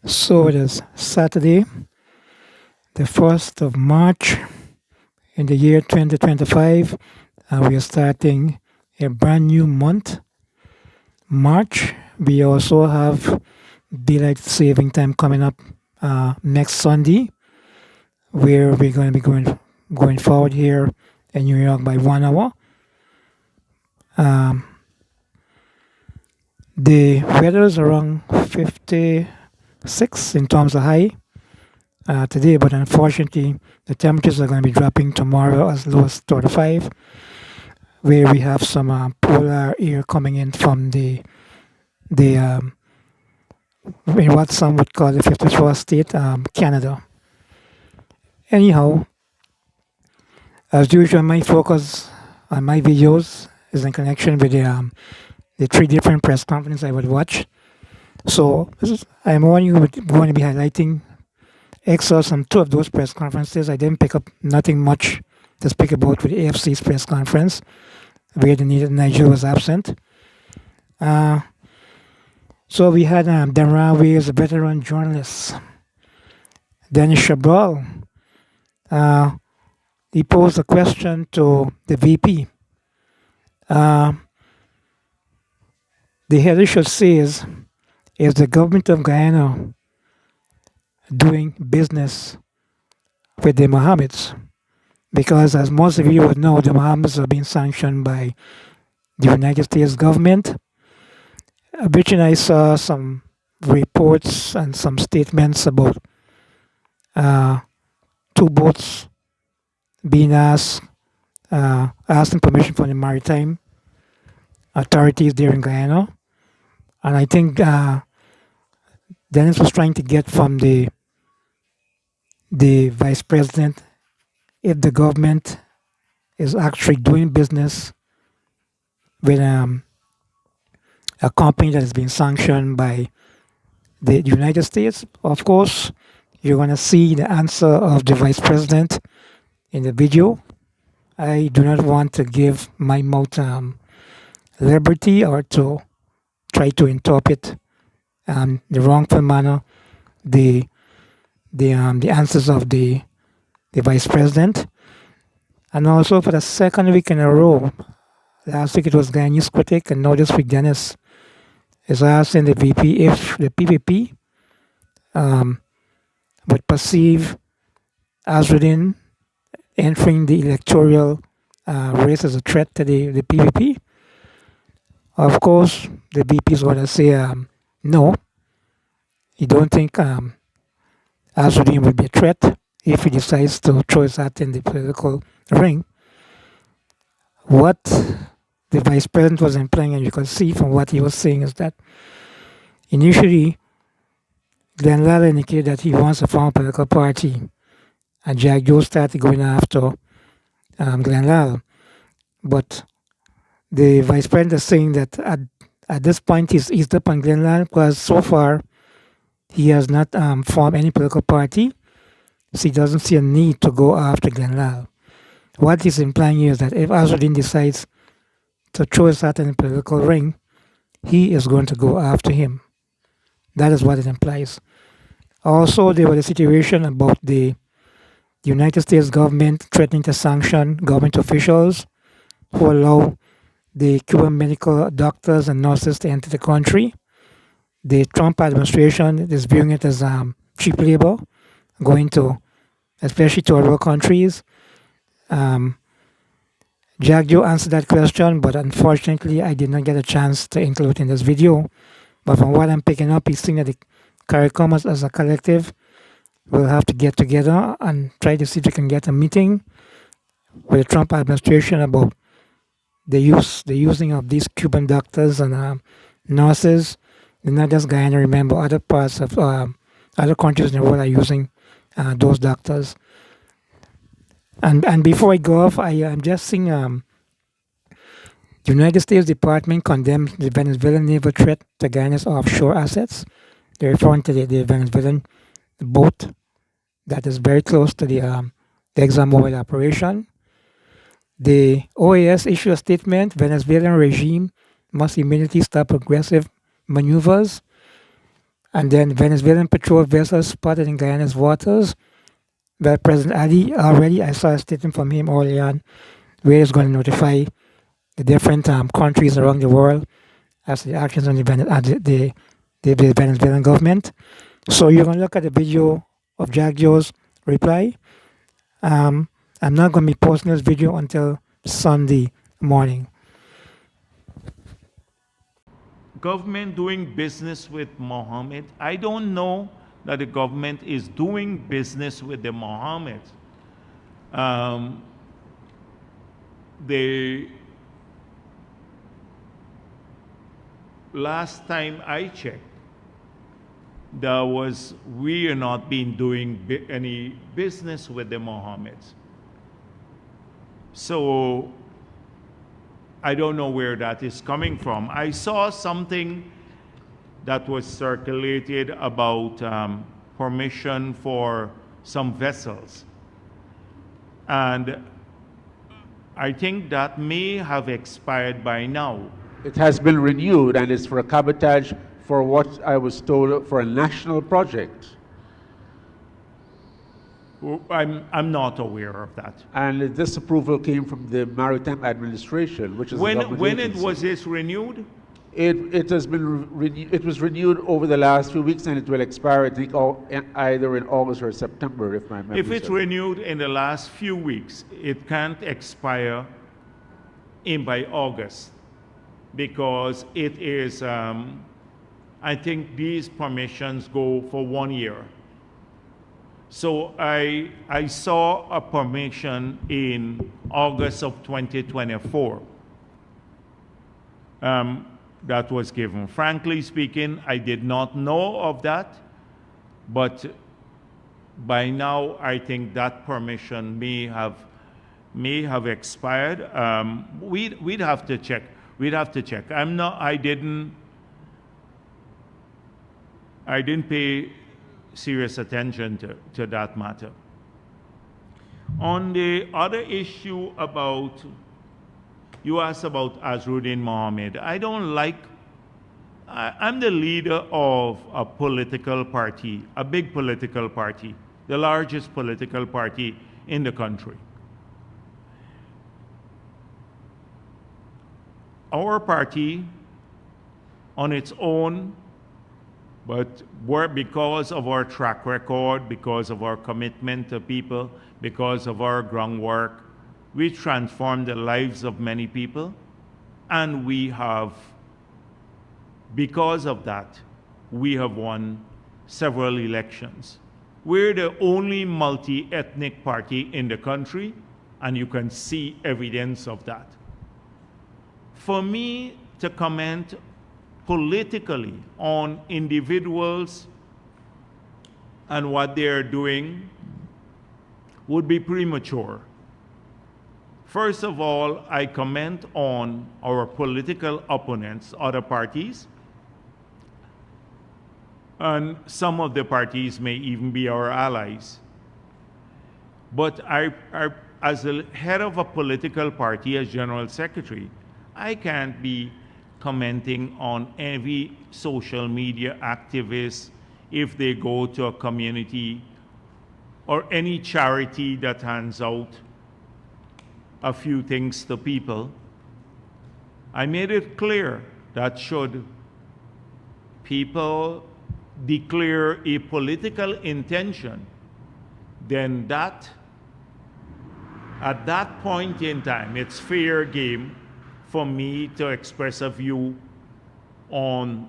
So it is Saturday, the 1st of March in the year 2025, and we are starting a brand new month, March. We also have daylight saving time coming up next Sunday, where we're going to be going forward here in New York by 1 hour. Um, the weather is around 56 in terms of high today, but unfortunately, the temperatures are going to be dropping tomorrow as low as 35, where we have some polar air coming in from the in what some would call the 54th state, Canada. Anyhow, as usual, my focus on my videos is in connection with the three different press conferences I would watch. So I'm only going to be highlighting excerpts from two of those press conferences. I didn't pick up nothing much to speak about with the AFC's press conference, where the Niger was absent. So we had Denrawe as a veteran journalist. Dennis Chabral, he posed a question to the VP. The header should say is the government of Guyana doing business with the Mohame'S? Because as most of you would know, the Mohame'S have been sanctioned by the United States government. Which I saw some reports and some statements about two boats being asking permission from the maritime authorities there in Guyana. And I think Dennis was trying to get from the vice president if the government is actually doing business with a company that has been sanctioned by the United States. Of course, you're going to see the answer of the vice president in the video. I do not want to give my mouth liberty or to try to interpret the wrongful manner the answers of the vice president. And also for the second week in a row, last week it was Guyanese critic, and now this week Dennis is asking the VP if the PPP would perceive Azruddin entering the electoral race as a threat to the PPP. Of course, the VP is going to say no. He don't think Azruddin will be a threat if he decides to throw his hat in the political ring. What the vice president was implying, and you can see from what he was saying, is that initially Glenn Lala indicated that he wants to form a political party, and Jagdeo started going after Glenn Lala. But the vice president is saying that at this point he's eased up on Glenn Lala because so far he has not formed any political party, so he doesn't see a need to go after Glenn Lala. What he's implying here is that if Azruddin decides to throw his hat in the political ring, he is going to go after him. That is what it implies. Also, there was a situation about the United States government threatening to sanction government officials who allow the Cuban medical doctors and nurses to enter the country. The Trump administration is viewing it as cheap labor, going to, especially to other countries. Jagdeo answered that question, but unfortunately I did not get a chance to include it in this video. But from what I'm picking up, he's saying that the CARICOM as a collective will have to get together and try to see if we can get a meeting with the Trump administration about the using of these Cuban doctors and nurses. And not just Guyana, remember other parts of other countries in the world are using those doctors. And before I go off, I'm just seeing the United States Department condemns the Venezuelan naval threat to Guyana's offshore assets. They're referring to the Venezuelan boat that is very close to the ExxonMobil operation. The OAS issued a statement: Venezuelan regime must immediately stop aggressive maneuvers. And then Venezuelan patrol vessels spotted in Guyana's waters. Well, President Ali already, I saw a statement from him early on, where he's going to notify the different countries around the world as to the actions on the Venezuelan government. So you're going to look at the video of Jagdeo's reply. I'm not going to be posting this video until Sunday morning. Government doing business with Mohamed. I don't know that the government is doing business with the Mohame'S. The last time I checked, we are not been doing any business with the Mohame'S. So I don't know where that is coming from. I saw something that was circulated about permission for some vessels. And I think that may have expired by now. It has been renewed, and it's for a cabotage for what I was told for a national project. I'm not aware of that. And this approval came from the Maritime Administration, which is a government when agency. was this renewed? It has been it was renewed over the last few weeks, and it will expire, I think, either in August or September, if my memory If it's serves. renewed in the last few weeks, it can't expire by August, because it is, I think these permissions go for 1 year. So I saw a permission in August of 2024 that was given. Frankly speaking, I did not know of that, but by now I think that permission may have expired. We'd have to check. We'd have to check. I didn't pay serious attention to that matter. On the other issue about, you asked about Azruddin Mohamed. I'm the leader of a political party, a big political party, the largest political party in the country. Our party, on its own, but because of our track record, because of our commitment to people, because of our groundwork, we transformed the lives of many people, and because of that, we have won several elections. We're the only multi-ethnic party in the country, and you can see evidence of that. For me to comment politically on individuals and what they're doing would be premature. First of all, I comment on our political opponents, other parties, and some of the parties may even be our allies. But as the head of a political party, as General Secretary, I can't be commenting on every social media activist if they go to a community or any charity that hands out a few things to people. I made it clear that should people declare a political intention, then at that point in time, it's fair game for me to express a view on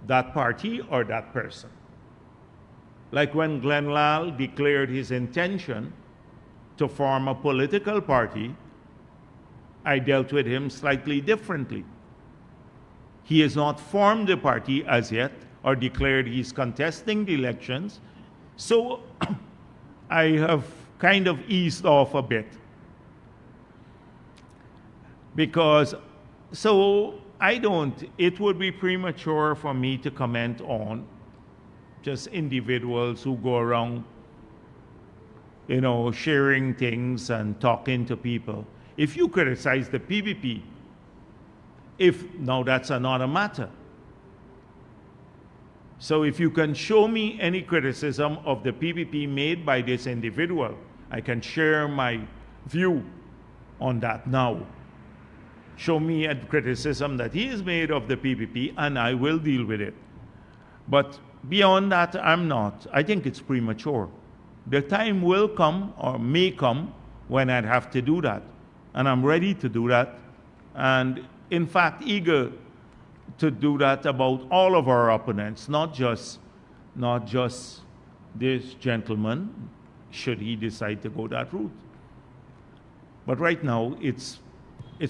that party or that person. Like when Glenn Lal declared his intention to form a political party, I dealt with him slightly differently. He has not formed the party as yet or declared he's contesting the elections, so I have kind of eased off a bit. Because, it would be premature for me to comment on just individuals who go around, sharing things and talking to people. If you criticize the PPP, now that's another matter. So if you can show me any criticism of the PPP made by this individual, I can share my view on that now. Show me a criticism that he has made of the PPP, and I will deal with it. But beyond that, I'm not. I think it's premature. The time will come, or may come, when I'd have to do that. And I'm ready to do that. And in fact, eager to do that about all of our opponents, not just this gentleman, should he decide to go that route. But right now, it's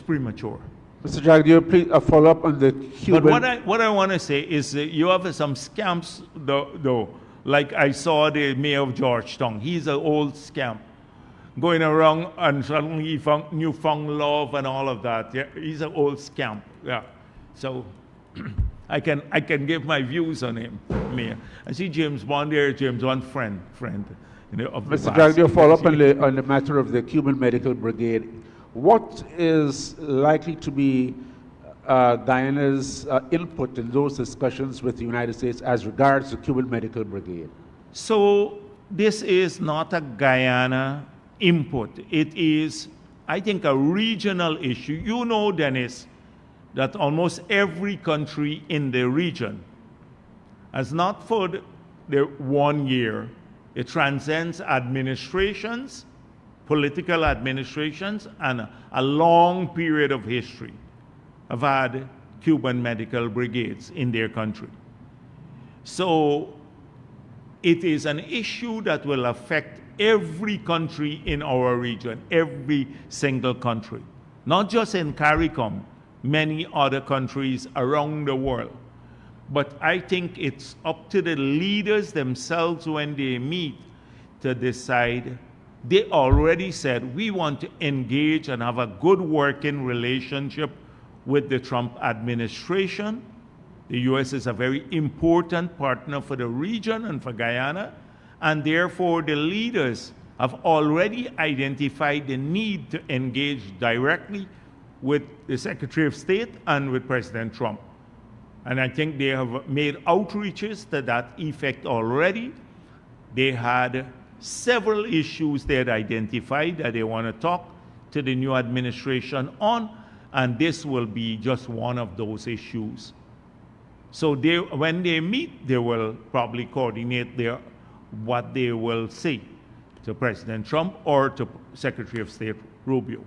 premature. Mr. Jagdeo, please follow up on the Cuban. But what I want to say is you have some scamps, though. Like I saw the mayor of Georgetown. He's an old scamp, going around and suddenly he found newfound love and all of that. Yeah, he's an old scamp. Yeah, so I can give my views on him, mayor. I see James Bond there. James Bond, friend. You know, of the Mr. past. Jagdeo, follow up on the matter of the Cuban Medical Brigade. What is likely to be Guyana's input in those discussions with the United States as regards the Cuban Medical Brigade? So this is not a Guyana input. It is, I think, a regional issue. You know, Dennis, that almost every country in the region has not for the 1 year. It transcends administrations, political administrations, and a long period of history have had Cuban medical brigades in their country. So it is an issue that will affect every country in our region, every single country, not just in CARICOM, many other countries around the world. But I think it's up to the leaders themselves when they meet to decide. They already said, we want to engage and have a good working relationship with the Trump administration. The U.S. is a very important partner for the region and for Guyana, and therefore the leaders have already identified the need to engage directly with the Secretary of State and with President Trump. And I think they have made outreaches to that effect already. They had several issues they had identified that they want to talk to the new administration on, and this will be just one of those issues. So when they meet, they will probably coordinate what they will say to President Trump or to Secretary of State Rubio.